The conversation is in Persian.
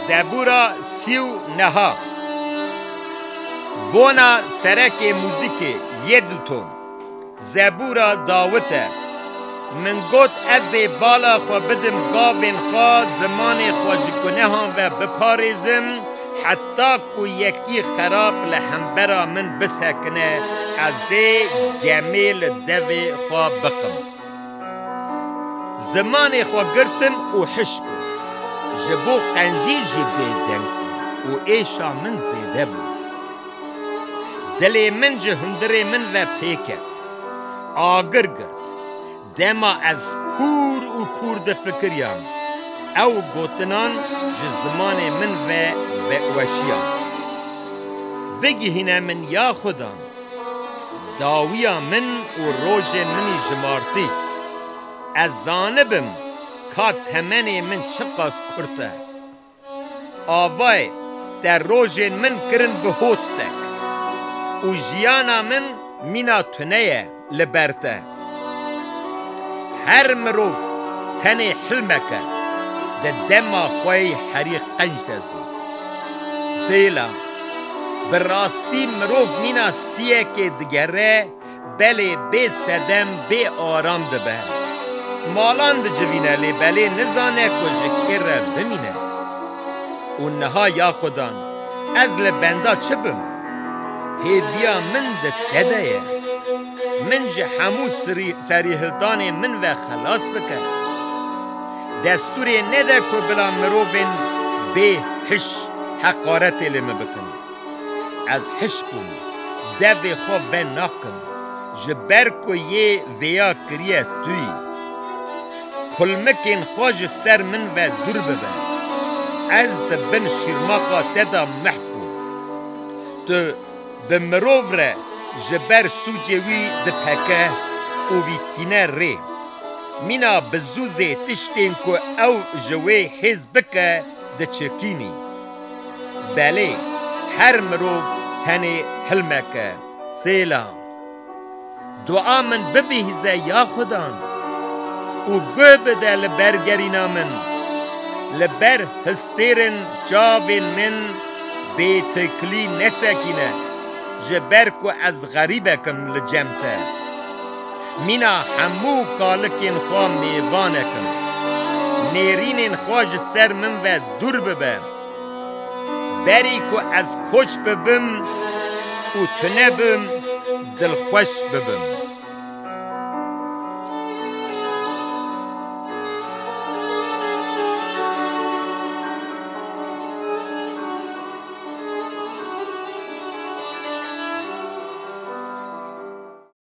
زبورا سیو نها بونا سرک موزیک یدوتون زبورا داوته من گوت از بالا خو بدم گاوین خوا زمان خوشگونه ها و بپارزم حتی کو یکی خراب لحنبرا من بسکنه از گمیل دوی خوا بخم زمان خوا گرتم و حشب جبو قنجی جی بیدن و ایشا من زیده بود دلی من جهندر من و پیکت آگر گرد دما از هور و کورد فکریان او گوتنان جزمان من و وشیان بگی هینه من یا خودان داویا من و روژ منی جمارتی از زانبم که تمنی من چقاس کرده آوای در روژ من کرن به هستک و جیانا من مینا تنه لبرته هر مروف تنه حلمکه ده دما خوی حریق قنج دزی زیلا براستی مروف مینا سیه که دگره بله بی صدم بی آرام دبه مالان ده جوینه لی بله نزانه کجه که بمینه و نها یا خودان از لبنده چه بم هیویا من ده تده من جه همو سریحلدان من و خلاص بکن دستوری نده که بلا مروفین به حش حقارت لما بکن از حش بوم دوی خواب به ناکم جبر که یه ویا کریه توی کلمکین خواج سر من و دور ببن از دبن شیرماقا تدا محفو تو به مروف ره جبر سوجوی دپکه او ویتینه ری مینا بزوزه تشتین که او جوی حز بکه ده چکینی بله هر مروف تنه حلمکه سیلا دعا من ببیهزه یا خودان و گو بده لبرگرینا من لبر هستیرن جاوین من بیتکلی نسکینه جبر کو از غریبکم لجمته مینا همو کالکین خواه میوانکم نیرینین خواج سر من و دور ببم بری کو از کش ببم و تنه بم دلخوش ببم